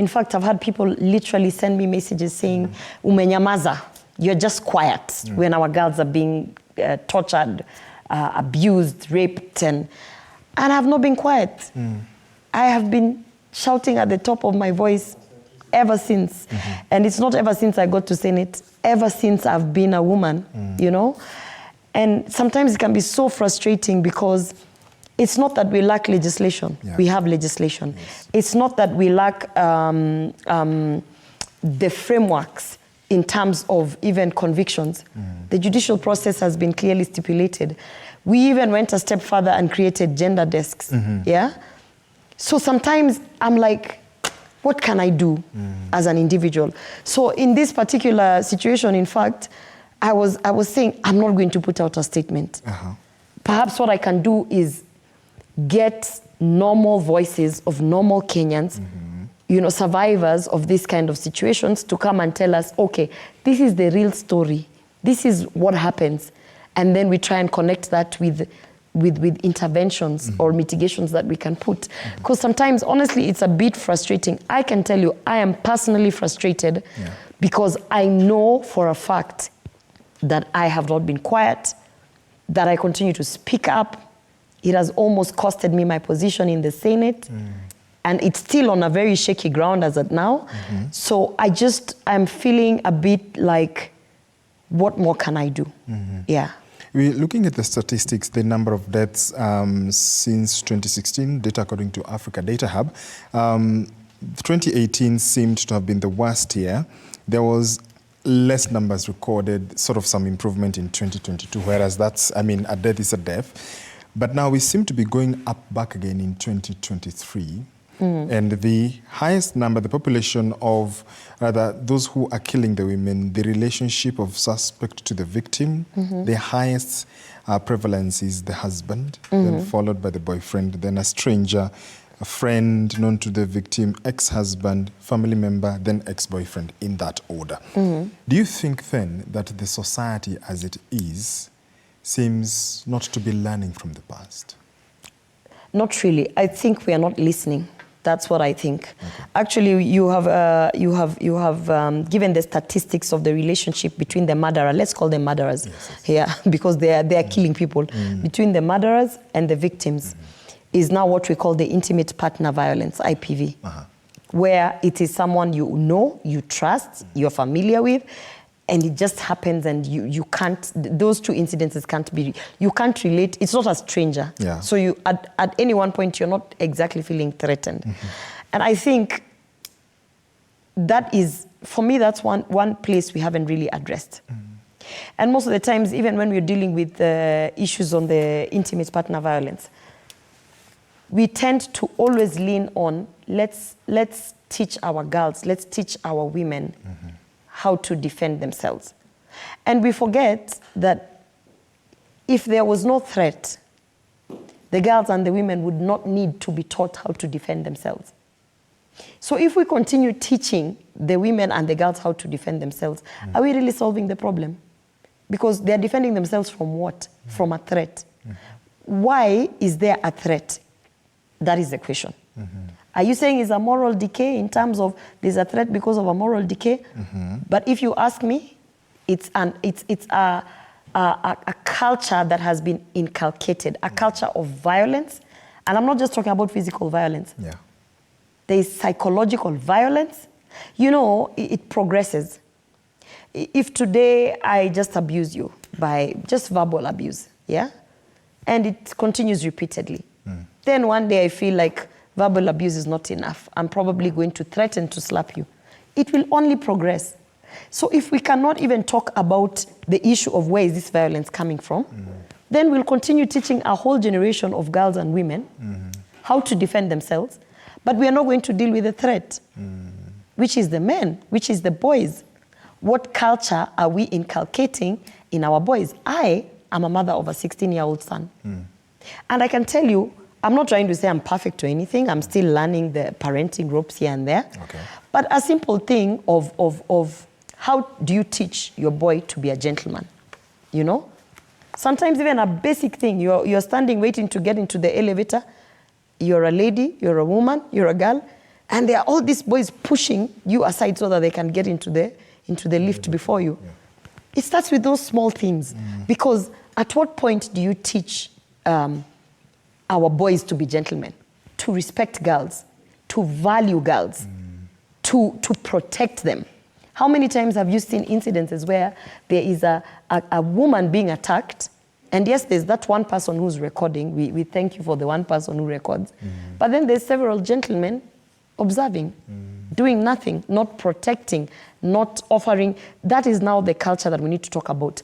In fact, I've had people literally send me messages saying, umenyamaza, you're just quiet when our girls are being tortured, abused, raped, and I've not been quiet. I have been shouting at the top of my voice ever since. And it's not ever since I got to SIGNET, ever since I've been a woman, you know? And sometimes it can be so frustrating because it's not that we lack legislation. We have legislation. It's not that we lack the frameworks in terms of even convictions. The judicial process has been clearly stipulated. We even went a step further and created gender desks, yeah? So sometimes I'm like, what can I do as an individual? So in this particular situation, in fact, I was saying, I'm not going to put out a statement. Perhaps what I can do is get normal voices of normal Kenyans, you know, survivors of this kind of situations to come and tell us, okay, this is the real story. This is what happens. And then we try and connect that with interventions or mitigations that we can put. Because sometimes, honestly, it's a bit frustrating. I can tell you, I am personally frustrated because I know for a fact that I have not been quiet, that I continue to speak up. It has almost costed me my position in the Senate. And it's still on a very shaky ground as of now. So I'm feeling a bit like, what more can I do? Yeah. We're looking at the statistics, the number of deaths since 2016, data according to Africa Data Hub. 2018 seemed to have been the worst year. There was less numbers recorded, sort of some improvement in 2022, whereas that's, I mean, a death is a death. But now we seem to be going up back again in 2023. And the highest number, the population of, rather, those who are killing the women, the relationship of suspect to the victim, the highest prevalence is the husband, then followed by the boyfriend, then a stranger, a friend known to the victim, ex-husband, family member, then ex-boyfriend, in that order. Do you think then that the society as it is seems not to be learning from the past? Not really. I think we are not listening. That's what I think. Actually, you have given the statistics of the relationship between the murderer. Let's call them murderers here because they are killing people. Between the murderers and the victims is now what we call the intimate partner violence, IPV, where it is someone you know, you trust, you're familiar with, and it just happens and you can't, those two incidences can't be, you can't relate, it's not a stranger. So you, at any one point, you're not exactly feeling threatened. And I think that is, for me, that's one place we haven't really addressed. And most of the times, even when we're dealing with issues on the intimate partner violence, we tend to always lean on, let's teach our girls, let's teach our women how to defend themselves. And we forget that if there was no threat, the girls and the women would not need to be taught how to defend themselves. So if we continue teaching the women and the girls how to defend themselves, are we really solving the problem? Because they're defending themselves from what? From a threat. Why is there a threat? That is the question. Are you saying it's a moral decay in terms of there's a threat because of a moral decay? But if you ask me, it's a culture that has been inculcated, a culture of violence. And I'm not just talking about physical violence. There is psychological violence. You know, it progresses. If today I just abuse you by just verbal abuse, and it continues repeatedly, then one day I feel like verbal abuse is not enough. I'm probably going to threaten to slap you. It will only progress. So if we cannot even talk about the issue of where is this violence coming from, then we'll continue teaching a whole generation of girls and women how to defend themselves, but we are not going to deal with the threat, which is the men, which is the boys. What culture are we inculcating in our boys? I am a mother of a 16-year-old son. And I can tell you, I'm not trying to say I'm perfect or anything. I'm still learning the parenting ropes here and there. But a simple thing of how do you teach your boy to be a gentleman? You know? Sometimes even a basic thing, you're standing waiting to get into the elevator. You're a lady, you're a woman, you're a girl, And there are all these boys pushing you aside so that they can get into the lift before you. Yeah. It starts with those small things. Because at what point do you teach our boys to be gentlemen, to respect girls, to value girls, to protect them? How many times have you seen incidences where there is a woman being attacked, and yes, there's that one person who's recording. We thank you for the one person who records. But then there's several gentlemen observing, doing nothing, not protecting, not offering. That is now the culture that we need to talk about.